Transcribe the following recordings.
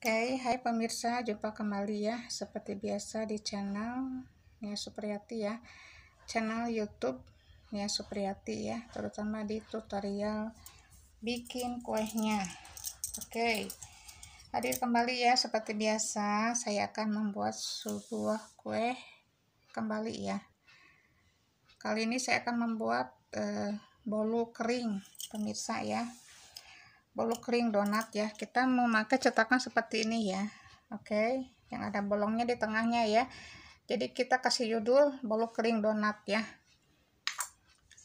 Oke, hai pemirsa, jumpa kembali ya seperti biasa di channel Nia Supriyati ya, channel YouTube Nia Supriyati ya, terutama di tutorial bikin kuehnya. Oke, hadir kembali ya seperti biasa, saya akan membuat sebuah kue kembali ya. Kali ini saya akan membuat bolu kering pemirsa ya. Bolu kering donat ya, kita memakai cetakan seperti ini ya. Oke, yang ada bolongnya di tengahnya ya, jadi kita kasih judul bolu kering donat ya.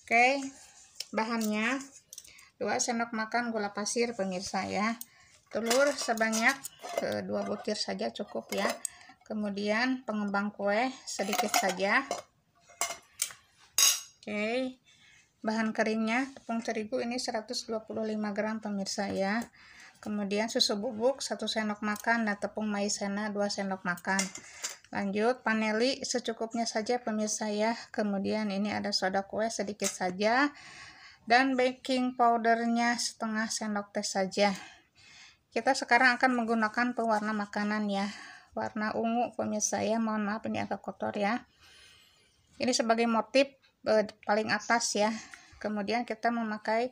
Oke, bahannya 2 sendok makan gula pasir pemirsa ya, telur sebanyak 2 butir saja cukup ya, kemudian pengembang kue sedikit saja. Oke, bahan keringnya tepung terigu ini 125 gram pemirsa ya, kemudian susu bubuk 1 sendok makan dan tepung maizena 2 sendok makan. Lanjut, vanili secukupnya saja pemirsa ya, kemudian ini ada soda kue sedikit saja dan baking powdernya setengah sendok teh saja. Kita sekarang akan menggunakan pewarna makanan ya, warna ungu pemirsa ya, mohon maaf ini agak kotor ya. Ini sebagai motif paling atas ya, kemudian kita memakai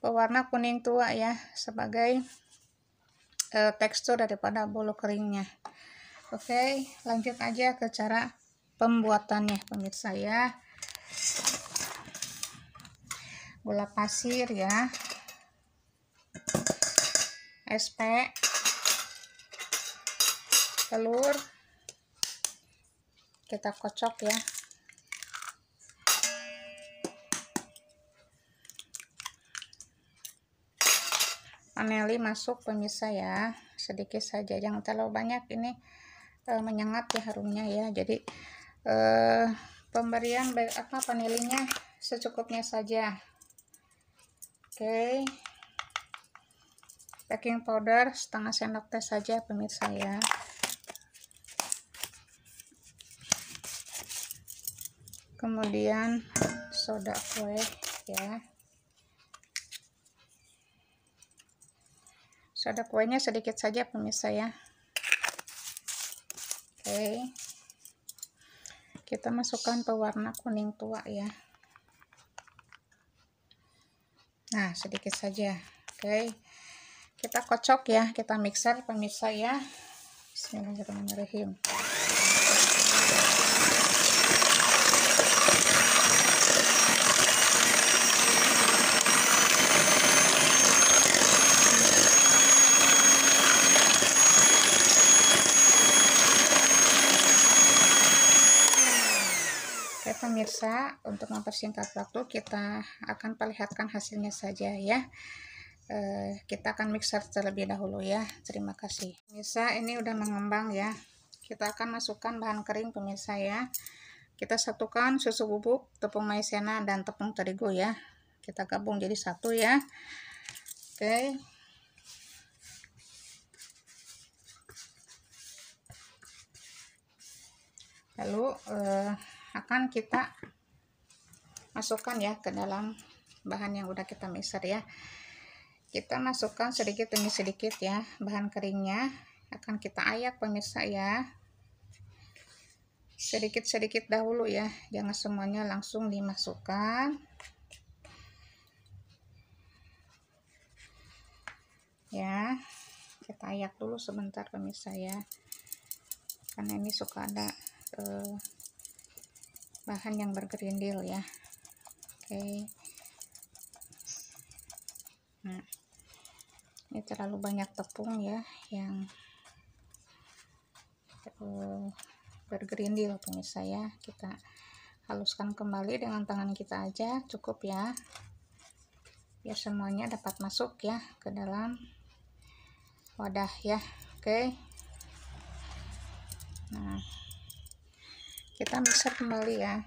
pewarna kuning tua ya sebagai tekstur daripada bolu keringnya. Oke, lanjut aja ke cara pembuatannya pemirsa ya. Gula pasir ya, SP, telur kita kocok ya. Vanili masuk pemirsa ya, sedikit saja, jangan terlalu banyak, ini menyengat ya harumnya ya. Jadi pemberian vanilinya secukupnya saja. Oke, baking powder setengah sendok teh saja pemirsa ya. Kemudian soda kue ya, soda kuenya sedikit saja pemirsa ya. Oke, kita masukkan pewarna kuning tua ya, nah sedikit saja. Oke, kita kocok ya, kita mixer pemirsa ya. Bismillahirrahmanirrahim. Oke pemirsa, untuk mempersingkat waktu kita akan perlihatkan hasilnya saja ya. Kita akan mixer terlebih dahulu ya. Terima kasih pemirsa, ini udah mengembang ya. Kita akan masukkan bahan kering pemirsa ya. Kita satukan susu bubuk, tepung maizena dan tepung terigu ya, kita gabung jadi satu ya. Oke, lalu akan kita masukkan ya ke dalam bahan yang udah kita mixer ya. Kita masukkan sedikit demi sedikit ya, bahan keringnya akan kita ayak pemirsa ya, sedikit-sedikit dahulu ya, jangan semuanya langsung dimasukkan ya. Kita ayak dulu sebentar pemirsa ya, karena ini suka ada bahan yang bergerindil ya. Oke, nah ini terlalu banyak tepung ya yang bergerindil pemirsa ya. Kita haluskan kembali dengan tangan kita aja cukup ya, biar semuanya dapat masuk ya ke dalam wadah ya. Oke, nah kita mixer kembali ya.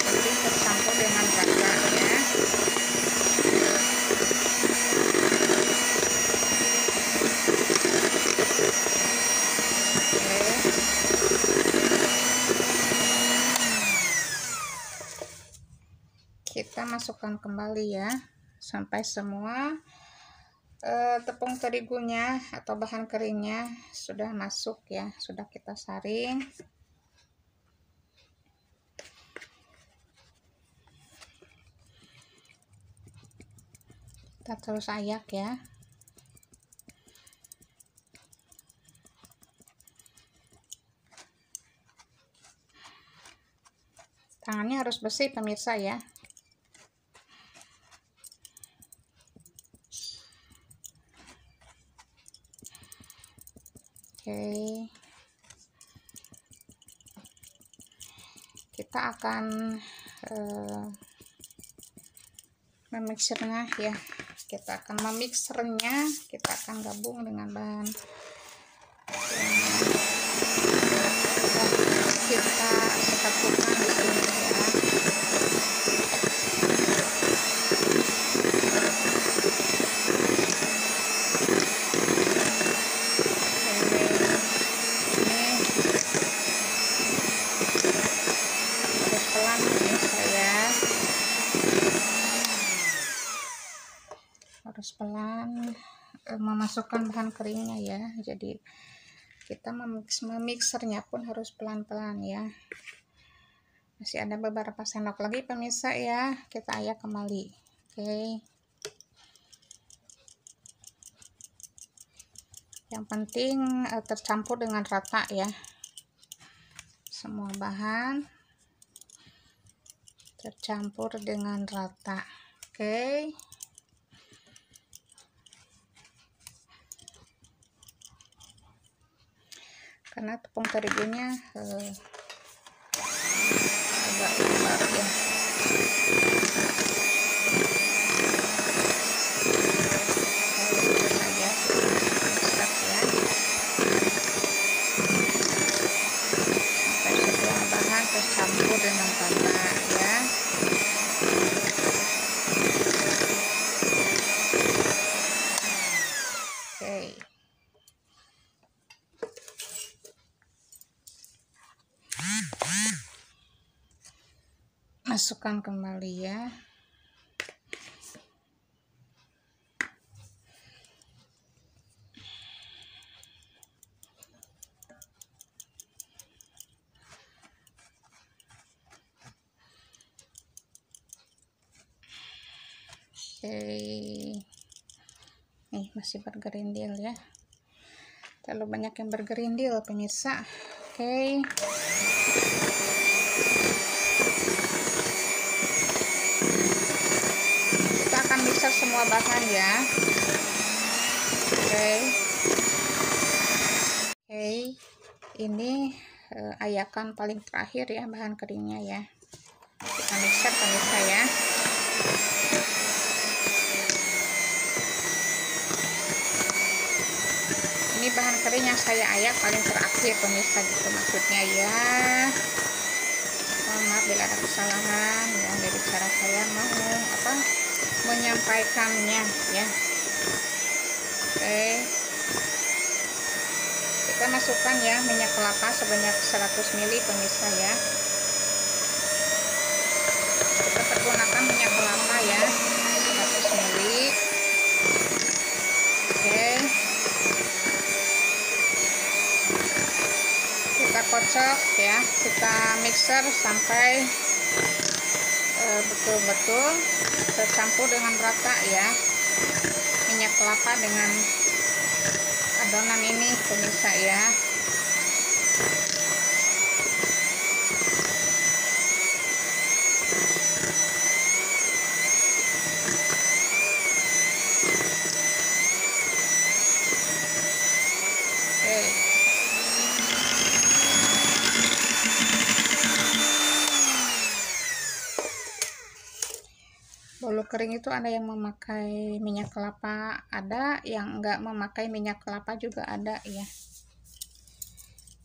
Penting tercampur dengan rata ya. kita masukkan kembali ya sampai semua tepung terigunya atau bahan keringnya sudah masuk ya, sudah kita saring. Kita terus ayak ya. Tangannya harus bersih pemirsa ya. Oke. Kita akan memixernya ya. Kita akan memixernya, kita akan gabung dengan bahan yang kita satukan di sini ya. Harus pelan pemirsa ya. Harus pelan memasukkan bahan keringnya ya. Jadi kita memixernya pun harus pelan-pelan ya. Masih ada beberapa sendok lagi pemirsa ya, kita ayak kembali. Oke. Yang penting tercampur dengan rata ya. Semua bahan tercampur dengan rata. Oke. Karena tepung terigunya agak lebar ya. Sampai semua bahan tercampur dengan rata ya. Oke. Masukkan kembali ya. Oke. Nih masih bergerindil ya. Terlalu banyak yang bergerindil pemirsa. Oke. Mixer semua bahan ya. Oke. Ini ayakan paling terakhir ya, bahan keringnya ya. Kita mixer pemirsa ya. Ini bahan kering yang saya ayak paling terakhir pemirsa, gitu maksudnya ya. Mohon maaf bila ada kesalahan ya dari cara saya mau menyampaikannya ya. Oke. Kita masukkan ya minyak kelapa sebanyak 100 ml pemirsa ya. Kita pergunakan minyak kelapa ya 100 ml. Oke. Kita kocok ya, kita mixer sampai betul-betul tercampur dengan rata ya minyak kelapa dengan adonan ini pemirsa ya. Bolu kering itu ada yang memakai minyak kelapa, ada yang enggak memakai minyak kelapa juga ada ya.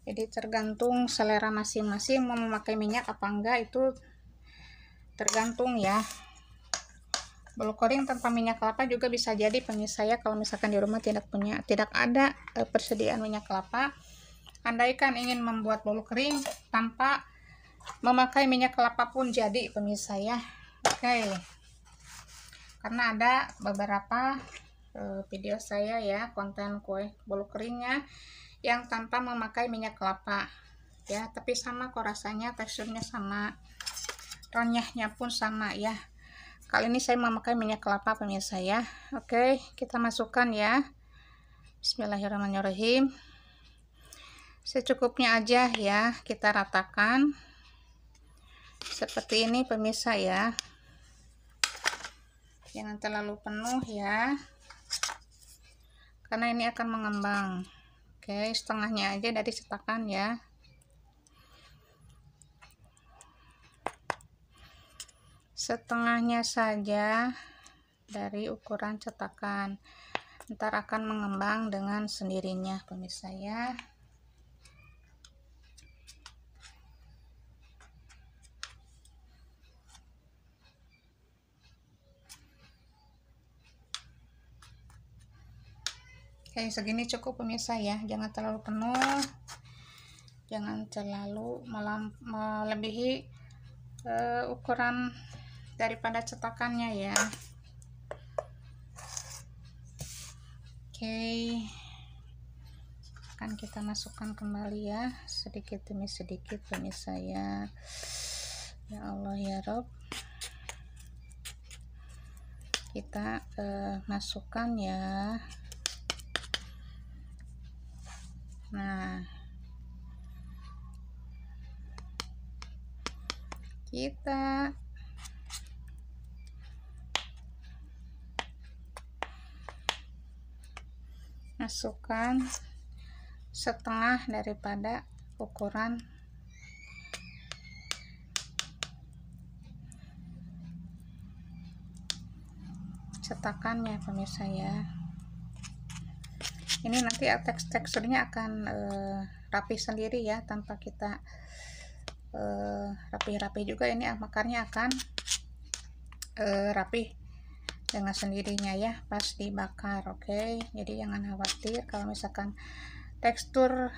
Jadi tergantung selera masing-masing mau memakai minyak apa enggak, itu tergantung ya. Bolu kering tanpa minyak kelapa juga bisa jadi pemirsa ya. Kalau misalkan di rumah tidak ada persediaan minyak kelapa, andaikan ingin membuat bolu kering tanpa memakai minyak kelapa pun jadi pemirsa ya. Oke. Oke, karena ada beberapa video saya ya, konten kue bolu keringnya yang tanpa memakai minyak kelapa ya, tapi sama kok rasanya, teksturnya sama, renyahnya pun sama ya. Kali ini saya memakai minyak kelapa pemirsa ya. Oke, kita masukkan ya. Bismillahirrahmanirrahim. Secukupnya aja ya, kita ratakan seperti ini pemirsa ya, jangan terlalu penuh ya, karena ini akan mengembang. Oke, setengahnya aja dari cetakan ya. Setengahnya saja dari ukuran cetakan, ntar akan mengembang dengan sendirinya pemirsa ya. Oke, segini cukup pemirsa ya, jangan terlalu penuh, jangan terlalu melebihi ukuran daripada cetakannya ya. Oke, akan kita masukkan kembali ya, sedikit demi sedikit pemirsa ya. Ya Allah ya Rob, kita masukkan ya. Nah, kita masukkan setengah daripada ukuran cetakannya pemirsa ya. Ini nanti teksturnya akan rapi sendiri ya, tanpa kita rapi-rapi juga, ini makarnya akan rapi dengan sendirinya ya pas dibakar. Oke, jadi jangan khawatir kalau misalkan tekstur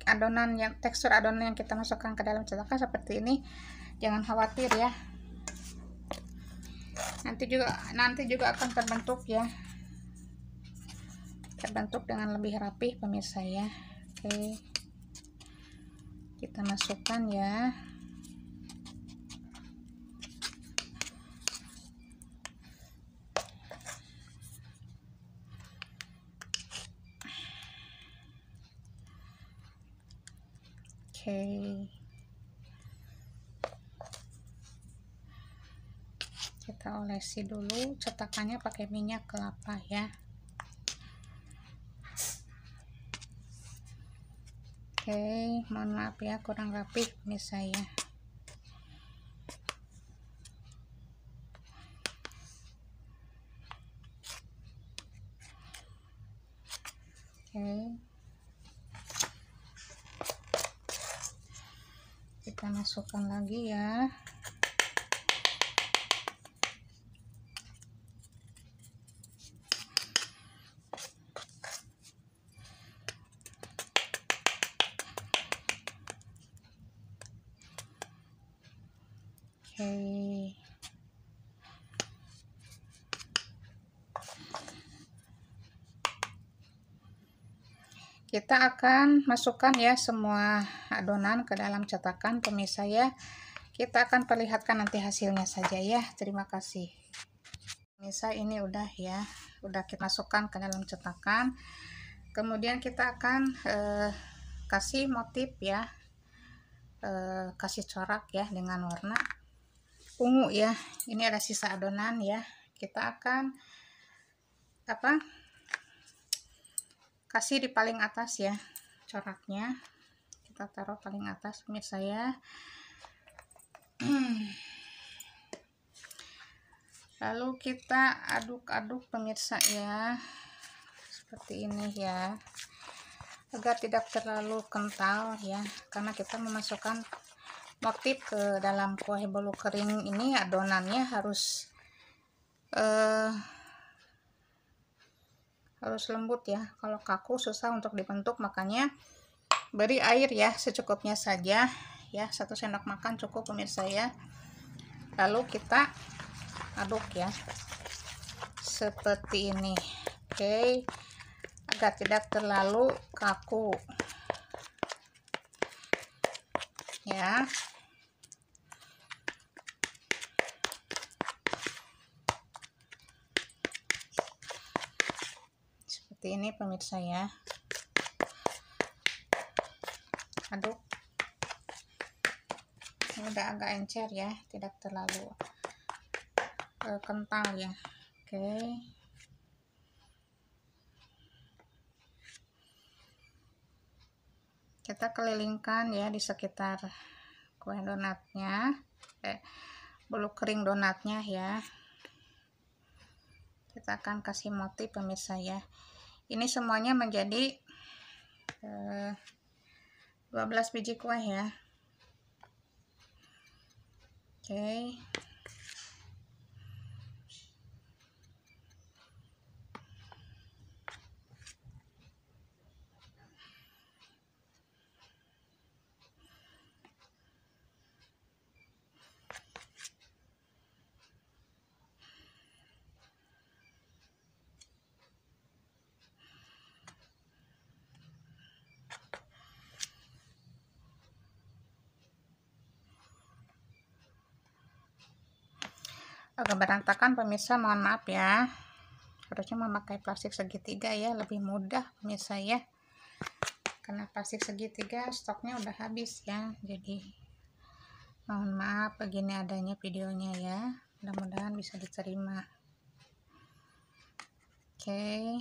adonan yang kita masukkan ke dalam cetakan seperti ini, jangan khawatir ya, nanti juga akan terbentuk ya, terbentuk dengan lebih rapi pemirsa ya. Oke, kita masukkan ya. Oke, kita olesi dulu cetakannya pakai minyak kelapa ya. Oke, mohon maaf ya kurang rapi pemirsa ya. Oke, kita masukkan lagi ya. Oke, kita akan masukkan ya semua adonan ke dalam cetakan pemirsa ya. Kita akan perlihatkan nanti hasilnya saja ya. Terima kasih pemirsa, ini udah ya, udah kita masukkan ke dalam cetakan. Kemudian kita akan kasih motif ya, kasih corak ya dengan warna ungu ya. Ini ada sisa adonan ya, kita akan kasih di paling atas ya coraknya, kita taruh paling atas pemirsa ya. Lalu kita aduk-aduk pemirsa ya, seperti ini ya, agar tidak terlalu kental ya, karena kita memasukkan motif ke dalam kue bolu kering ini. Adonannya harus lembut ya, kalau kaku susah untuk dibentuk, makanya beri air ya secukupnya saja ya, 1 sendok makan cukup pemirsa ya. lalu kita aduk ya seperti ini. Oke, agar tidak terlalu kaku ya. Seperti ini pemirsa ya. Aduk. Ini udah agak encer ya, tidak terlalu kental ya. Oke, kita kelilingkan ya di sekitar kue donatnya, bulu kering donatnya ya. Kita akan kasih motif pemirsa ya. Ini semuanya menjadi 12 biji kue ya. Oke, agak berantakan pemirsa, mohon maaf ya. Harusnya memakai plastik segitiga ya, lebih mudah pemirsa ya. Karena plastik segitiga stoknya udah habis ya, jadi mohon maaf begini adanya videonya ya. Mudah-mudahan bisa diterima. Oke,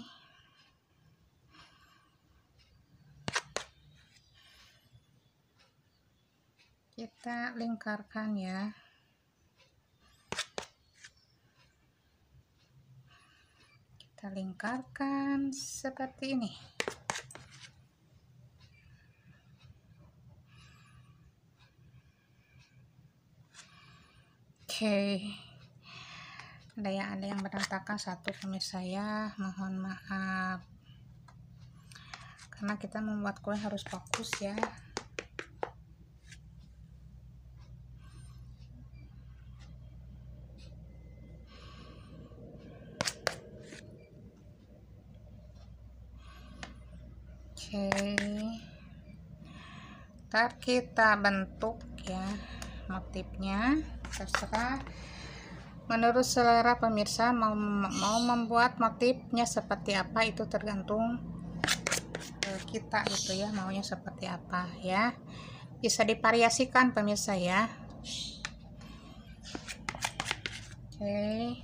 kita lingkarkan ya. Kita lingkarkan seperti ini. Oke, ada yang berantakan satu pemirsa ya, mohon maaf. Karena kita membuat kue harus fokus ya. Oke, ntar kita bentuk ya motifnya, terserah menurut selera pemirsa mau membuat motifnya seperti apa, itu tergantung kita gitu ya, maunya seperti apa ya, bisa divariasikan pemirsa ya. Oke,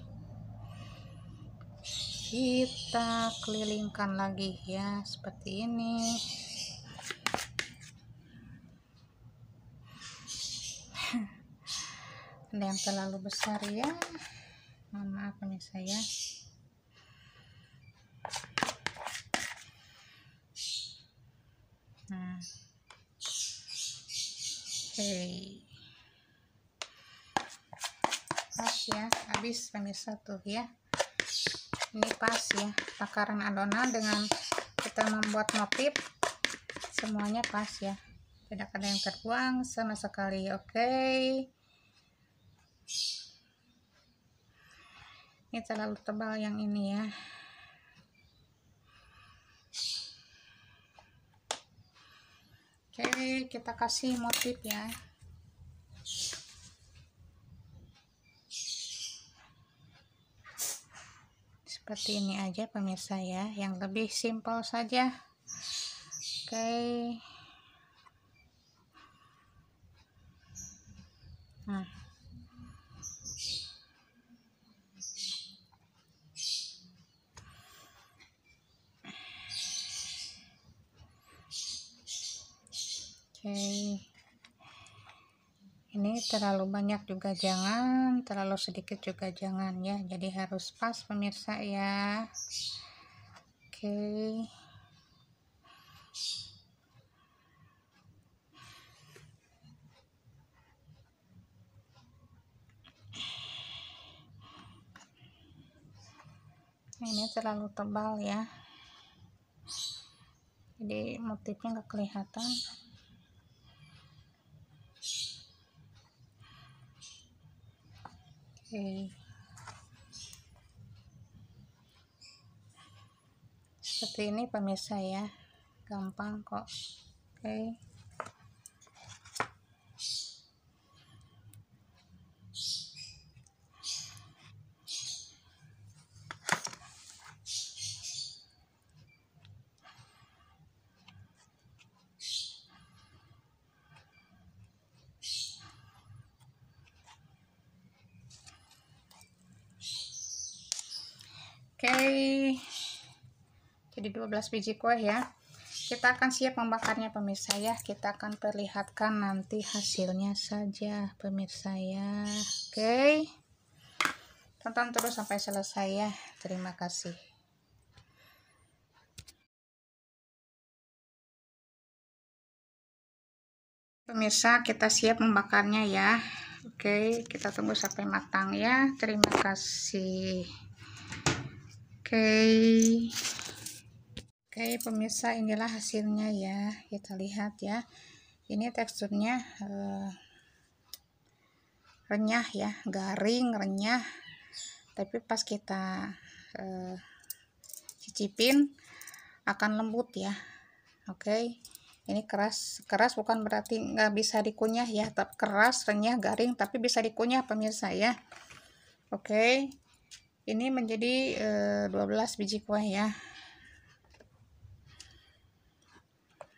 kita kelilingkan lagi ya seperti ini. Ada yang terlalu besar ya, mohon maaf pemirsa ya. Nah, oke, pas ya, habis pemirsa tuh ya. Ini pas ya, takaran adonan dengan kita membuat motif semuanya pas ya, tidak ada yang terbuang sama sekali. Oke, ini terlalu tebal yang ini ya. Oke, kita kasih motif ya. Seperti ini aja pemirsa ya, yang lebih simpel saja. Oke, nah, oke, ini terlalu banyak juga jangan, terlalu sedikit juga jangan ya, jadi harus pas pemirsa ya. Oke, ini terlalu tebal ya, jadi motifnya nggak kelihatan. Oke. Seperti ini pemirsa ya, gampang kok. Oke. Oke, jadi 12 biji kue ya. Kita akan siap membakarnya pemirsa ya. Kita akan perlihatkan nanti hasilnya saja pemirsa ya. Oke, tonton terus sampai selesai ya. Terima kasih. Pemirsa, kita siap membakarnya ya. Oke, kita tunggu sampai matang ya. Terima kasih. Oke pemirsa, inilah hasilnya ya, kita lihat ya. Ini teksturnya renyah ya, garing renyah, tapi pas kita cicipin akan lembut ya. Oke, ini keras bukan berarti nggak bisa dikunyah ya, tetap keras, renyah, garing, tapi bisa dikunyah pemirsa ya. Oke, ini menjadi 12 biji kue ya,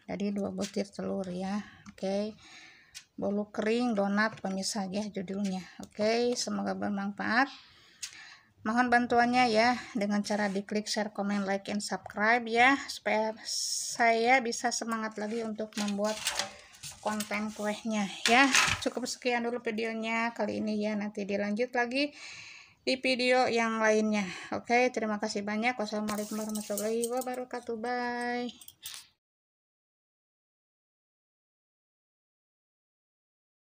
jadi 2 butir telur ya. Oke, bolu kering donat pemirsa ya judulnya. Oke, semoga bermanfaat. Mohon bantuannya ya dengan cara diklik share, komen, like, and subscribe ya, supaya saya bisa semangat lagi untuk membuat konten kuenya ya. Cukup sekian dulu videonya kali ini ya, nanti dilanjut lagi di video yang lainnya. Oke, terima kasih banyak. Wassalamualaikum warahmatullahi wabarakatuh. Bye.